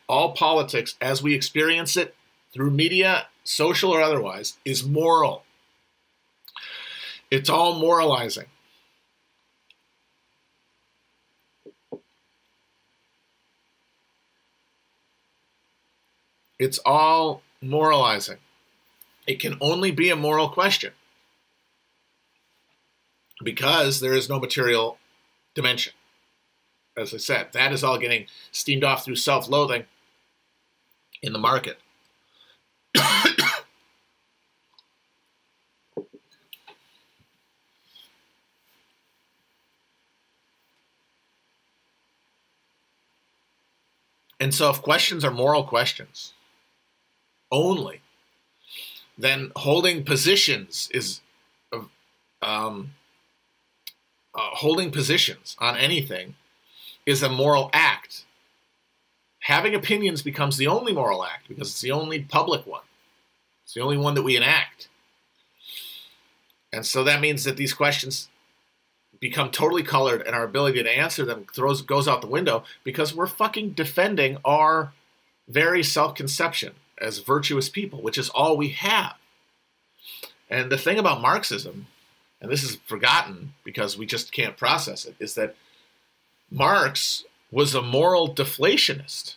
all politics as we experience it through media, social or otherwise, is moral. It's all moralizing. It's all moralizing. It can only be a moral question because there is no material dimension. As I said, that is all getting steamed off through self-loathing in the market. And so if questions are moral questions only, then holding positions is holding positions on anything is a moral act. Having opinions becomes the only moral act because it's the only public one. It's the only one that we enact. And so that means that these questions become totally colored and our ability to answer them goes out the window because we're fucking defending our very self-conception as virtuous people, which is all we have. And the thing about Marxism, and this is forgotten because we just can't process it, is that Marx was a moral deflationist.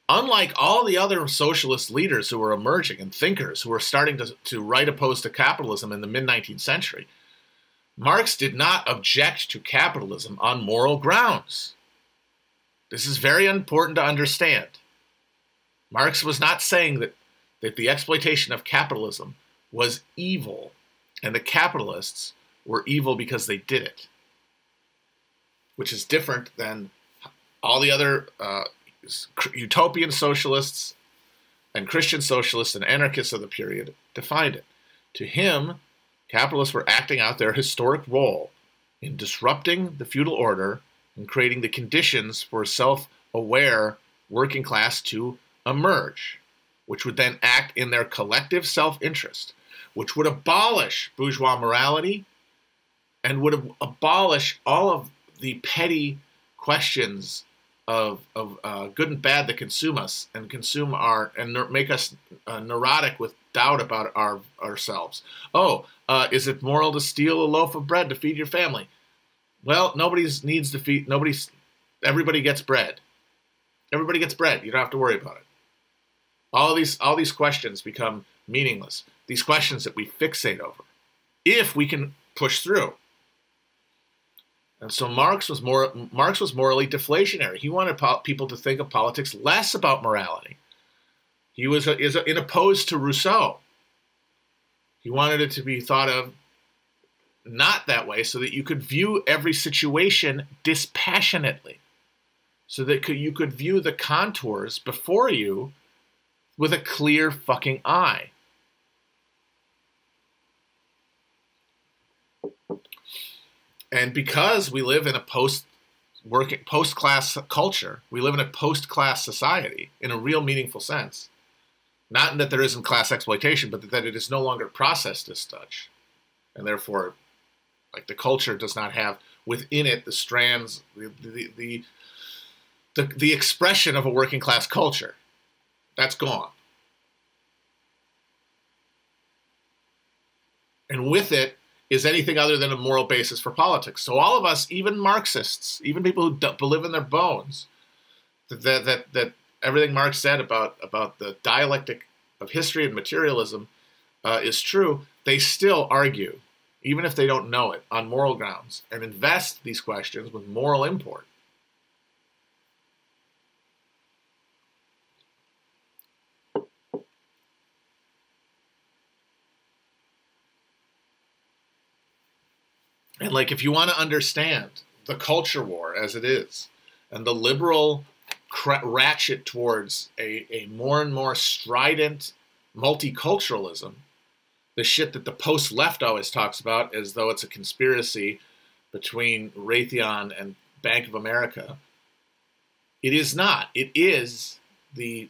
Unlike all the other socialist leaders who were emerging and thinkers who were starting to write opposed to capitalism in the mid-19th century, Marx did not object to capitalism on moral grounds. This is very important to understand. Marx was not saying that the exploitation of capitalism was evil and the capitalists were evil because they did it, which is different than all the other utopian socialists and Christian socialists and anarchists of the period defined it. To him, capitalists were acting out their historic role in disrupting the feudal order and creating the conditions for a self-aware working class to emerge, which would then act in their collective self-interest, which would abolish bourgeois morality and would abolish all of the petty questions of good and bad that consume us and make us neurotic with doubt about ourselves. Oh, is it moral to steal a loaf of bread to feed your family? Well, everybody gets bread. Everybody gets bread. You don't have to worry about it. All these questions become meaningless. These questions that we fixate over, if we can push through. And so Marx was morally deflationary. He wanted people to think of politics less about morality. He was opposed to Rousseau. He wanted it to be thought of not that way, so that you could view every situation dispassionately, so that you could view the contours before you with a clear fucking eye. And because we live in a post-class culture, we live in a post-class society in a real meaningful sense. Not that there isn't class exploitation, but that it is no longer processed as such. And therefore, like, the culture does not have within it the strands, the expression of a working class culture. That's gone. And with it is anything other than a moral basis for politics. So all of us, even Marxists, even people who believe in their bones, that everything Marx said about the dialectic of history and materialism is true, they still argue, even if they don't know it, on moral grounds, and invest these questions with moral import. And like, if you want to understand the culture war as it is, and the liberal ratchet towards a more and more strident multiculturalism, the shit that the post-left always talks about as though it's a conspiracy between Raytheon and Bank of America, it is not. It is the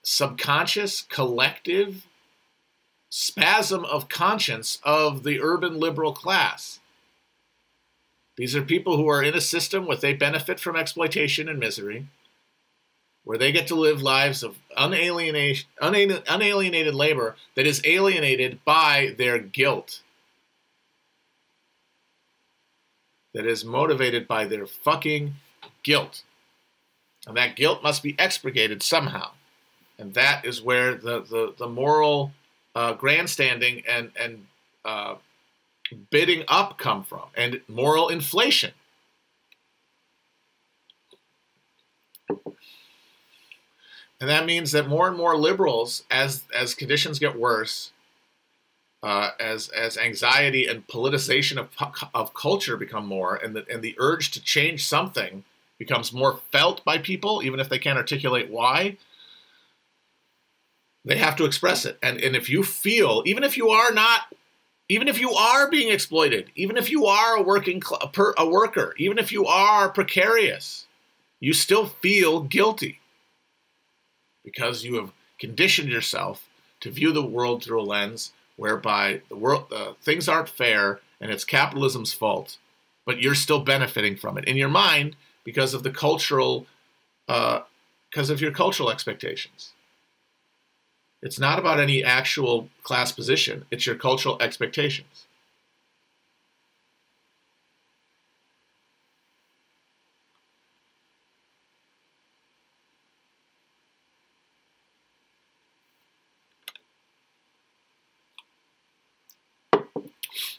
subconscious, collective spasm of conscience of the urban liberal class. These are people who are in a system where they benefit from exploitation and misery. where they get to live lives of unalienated labor that is alienated by their guilt, that is motivated by their fucking guilt. And that guilt must be expurgated somehow. And that is where the moral grandstanding and bidding up come from, and moral inflation. And that means that more and more liberals, as conditions get worse, as anxiety and politicization of culture become more, and the urge to change something becomes more felt by people, even if they can't articulate why, they have to express it. And if you feel, even if you are being exploited, even if you are a worker, even if you are precarious, you still feel guilty because you have conditioned yourself to view the world through a lens whereby things aren't fair and it's capitalism's fault, but you're still benefiting from it in your mind because of your cultural expectations. It's not about any actual class position. It's your cultural expectations.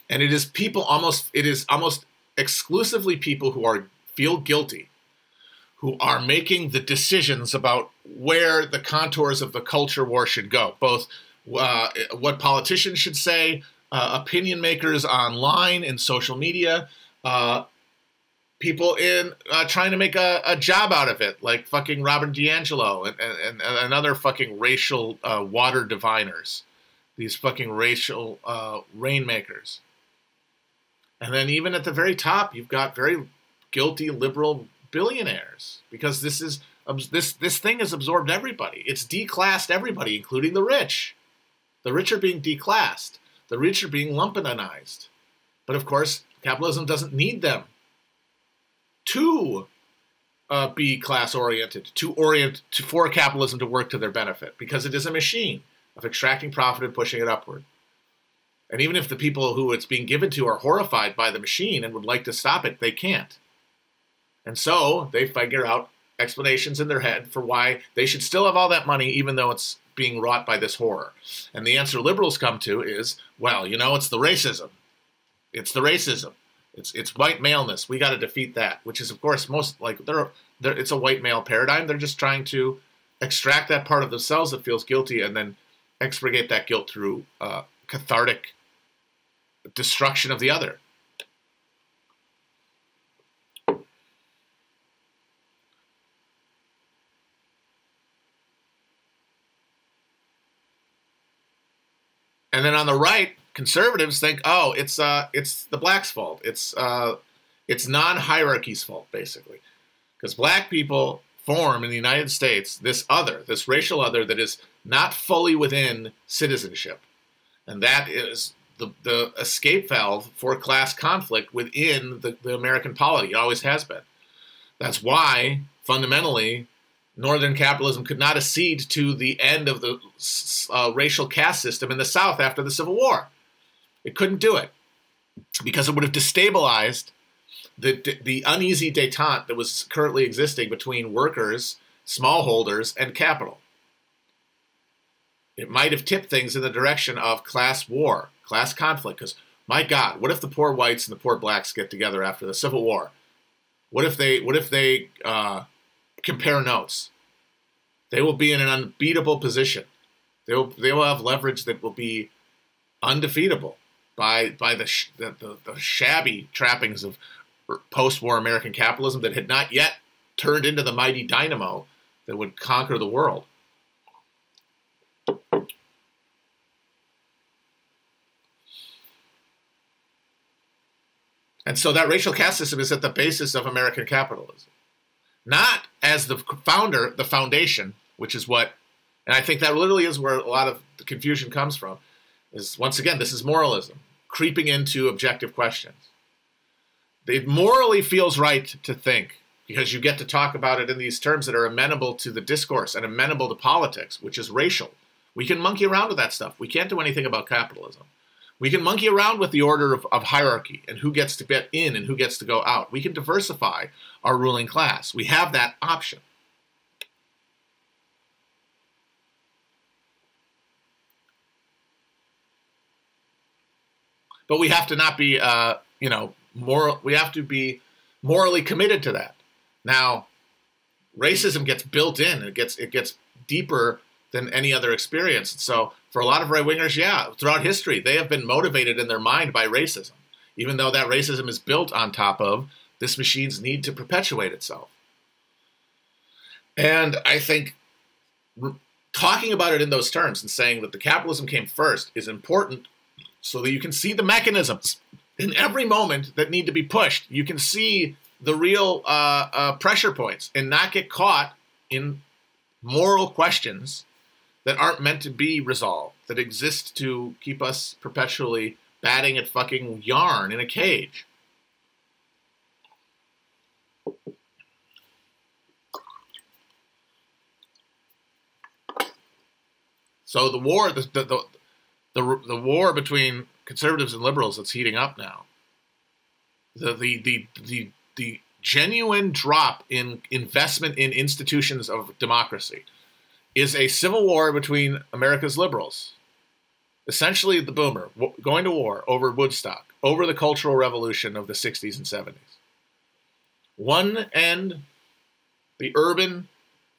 And it is almost exclusively people who feel guilty, who are making the decisions about where the contours of the culture war should go, both what politicians should say, opinion makers online in social media, people in trying to make a job out of it, like fucking Robert DiAngelo and other fucking racial water diviners, these fucking racial rainmakers. And then even at the very top, you've got very guilty liberal billionaires, because this thing has absorbed everybody. It's declassed everybody, including the rich. The rich are being declassed. The rich are being lumpenized. But of course, capitalism doesn't need them to be class-oriented, for capitalism to work to their benefit, because it is a machine of extracting profit and pushing it upward. And even if the people who it's being given to are horrified by the machine and would like to stop it, they can't. And so they figure out explanations in their head for why they should still have all that money, even though it's being wrought by this horror. And the answer liberals come to is, well, it's the racism. It's the racism. It's white maleness. We got to defeat that, which is, of course, it's a white male paradigm. They're just trying to extract that part of themselves that feels guilty and then expurgate that guilt through cathartic destruction of the other. And then on the right, conservatives think, oh, it's the blacks' fault. It's non-hierarchy's fault, basically, because black people form in the United States this racial other that is not fully within citizenship, and that is the escape valve for class conflict within the American polity. It always has been. That's why, fundamentally, Northern capitalism could not accede to the end of the racial caste system in the South after the Civil War. It couldn't do it because it would have destabilized the uneasy détente that was currently existing between workers, smallholders, and capital. It might have tipped things in the direction of class war, class conflict, because, my God, what if the poor whites and the poor blacks get together after the Civil War? What if they compare notes? They will be in an unbeatable position. They will have leverage that will be undefeatable by the shabby trappings of post-war American capitalism that had not yet turned into the mighty dynamo that would conquer the world. And so that racial caste system is at the basis of American capitalism. Not as the foundation, which is what, and I think that literally is where a lot of the confusion comes from, is, once again, this is moralism, creeping into objective questions. It morally feels right to think because you get to talk about it in these terms that are amenable to the discourse and amenable to politics, which is racial. We can monkey around with that stuff. We can't do anything about capitalism. We can monkey around with the order of hierarchy and who gets to get in and who gets to go out. We can diversify our ruling class. We have that option. But we have to not be, we have to be morally committed to that. Now, racism gets built in. It gets deeper than any other experience. So for a lot of right-wingers, yeah, throughout history, they have been motivated in their mind by racism, even though that racism is built on top of this machine's need to perpetuate itself. And I think talking about it in those terms and saying that the capitalism came first is important so that you can see the mechanisms in every moment that need to be pushed. You can see the real pressure points and not get caught in moral questions that aren't meant to be resolved, that exist to keep us perpetually batting at fucking yarn in a cage. So the war, the war between conservatives and liberals that's heating up now, the genuine drop in investment in institutions of democracy is a civil war between America's liberals, essentially the boomer, going to war over Woodstock, over the Cultural Revolution of the 60s and 70s. One end, the urban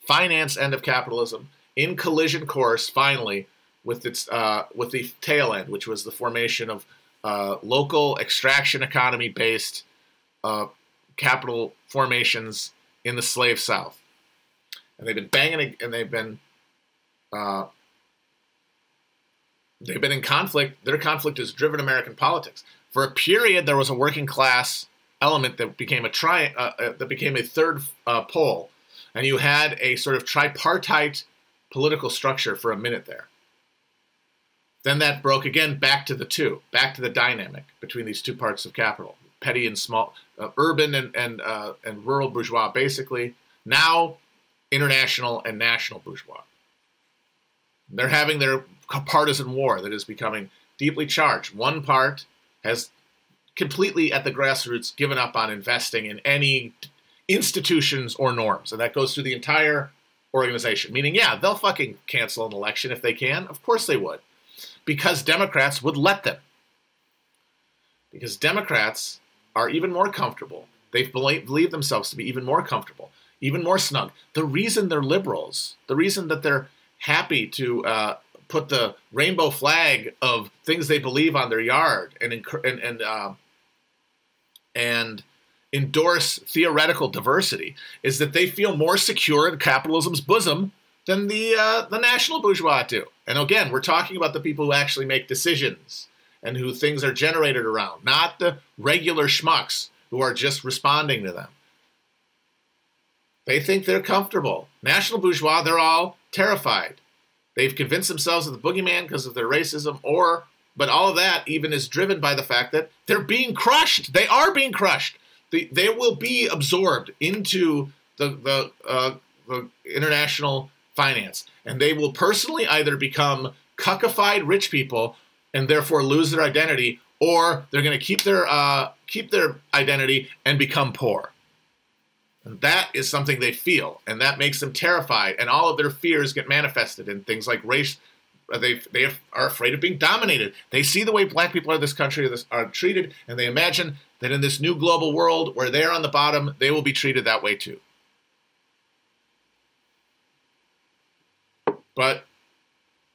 finance end of capitalism, in collision course, finally, with the tail end, which was the formation of local extraction economy-based capital formations in the slave South. And they've been banging, and they've been in conflict. Their conflict has driven American politics. For a period, there was a working class element that became a third pole, and you had a sort of tripartite political structure for a minute there. Then that broke again back to the dynamic between these two parts of capital, petty and small, urban and rural bourgeois, basically. Now, international and national bourgeois. They're having their partisan war that is becoming deeply charged. One part has completely at the grassroots given up on investing in any institutions or norms, and that goes through the entire organization. Meaning, yeah, they'll fucking cancel an election if they can. Of course they would. Because Democrats would let them. Because Democrats are even more comfortable. They believe themselves to be even more comfortable, even more snug. The reason they're liberals, the reason that they're happy to put the rainbow flag of things they believe on their yard and endorse theoretical diversity is that they feel more secure in capitalism's bosom than the national bourgeois do. And again, we're talking about the people who actually make decisions and who things are generated around, not the regular schmucks who are just responding to them. They think they're comfortable. National bourgeois, they're all terrified. They've convinced themselves of the boogeyman because of their racism, but all of that even is driven by the fact that they're being crushed. They are being crushed. They will be absorbed into the international finance, and they will personally either become cuckified rich people and therefore lose their identity, or they're going to keep their identity and become poor. And that is something they feel, and that makes them terrified, and all of their fears get manifested in things like race. They are afraid of being dominated. They see the way black people in this country are treated, and they imagine that in this new global world where they're on the bottom, they will be treated that way too. But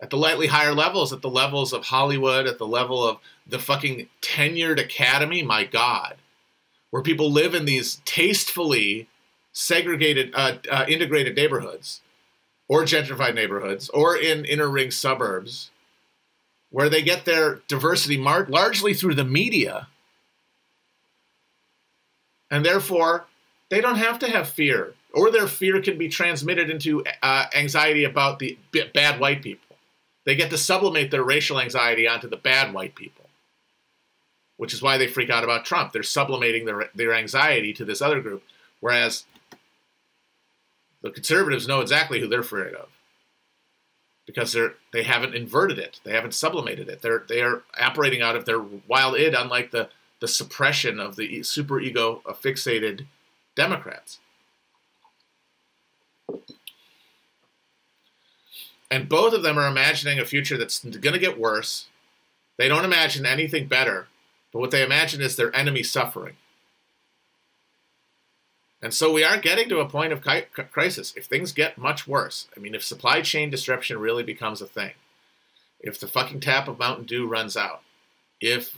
at the slightly higher levels, at the levels of Hollywood, at the level of the fucking tenured academy, my God, where people live in these tastefully segregated, integrated neighborhoods, or gentrified neighborhoods, or in inner ring suburbs, where they get their diversity largely through the media, and therefore they don't have to have fear, or their fear can be transmitted into anxiety about the bad white people. They get to sublimate their racial anxiety onto the bad white people, which is why they freak out about Trump. They're sublimating their anxiety to this other group, whereas The conservatives know exactly who they're afraid of, because they haven't inverted it, they haven't sublimated it. They are operating out of their wild id, unlike the suppression of the super ego fixated Democrats. And both of them are imagining a future that's going to get worse. They don't imagine anything better, but what they imagine is their enemy suffering. And so we are getting to a point of crisis. If things get much worse, I mean, if supply chain disruption really becomes a thing, if the fucking tap of Mountain Dew runs out, if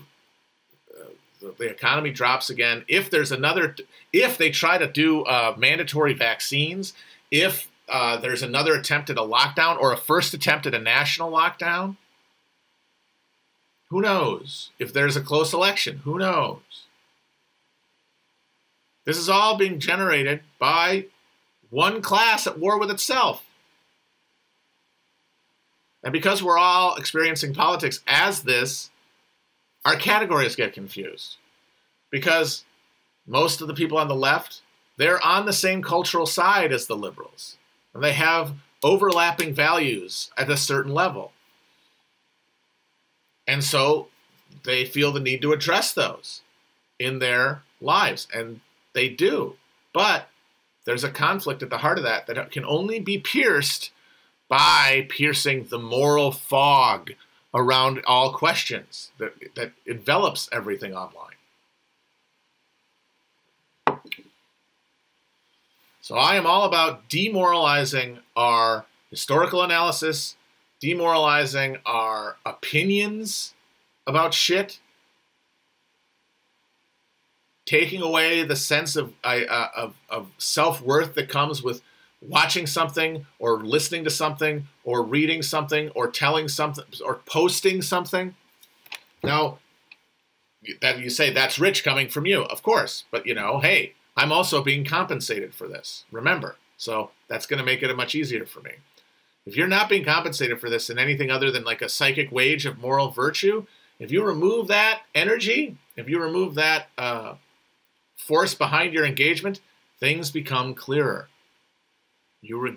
the economy drops again, if they try to do mandatory vaccines, if there's another attempt at a lockdown or a first attempt at a national lockdown, who knows? If there's a close election, who knows? This is all being generated by one class at war with itself. And because we're all experiencing politics as this, our categories get confused. Because most of the people on the left, they're on the same cultural side as the liberals. And they have overlapping values at a certain level. And so they feel the need to address those in their lives. And they do. But there's a conflict at the heart of that can only be pierced by piercing the moral fog around all questions that envelops everything online. So I am all about demoralizing our historical analysis, demoralizing our opinions about shit, taking away the sense of self-worth that comes with watching something or listening to something or reading something or telling something or posting something. Now, that you say that's rich coming from you, of course. But, hey, I'm also being compensated for this. Remember. So that's going to make it much easier for me. If you're not being compensated for this in anything other than like a psychic wage of moral virtue, if you remove that energy, if you remove that force behind your engagement, things become clearer. You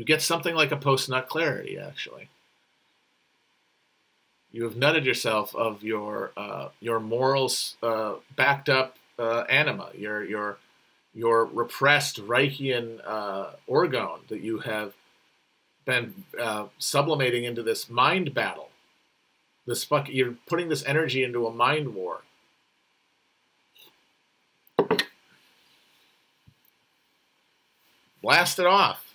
get something like a post-nut clarity, actually. You have nutted yourself of your morals backed up anima, your repressed Reichian orgone that you have been sublimating into this mind battle. You're putting this energy into a mind war. Blast it off.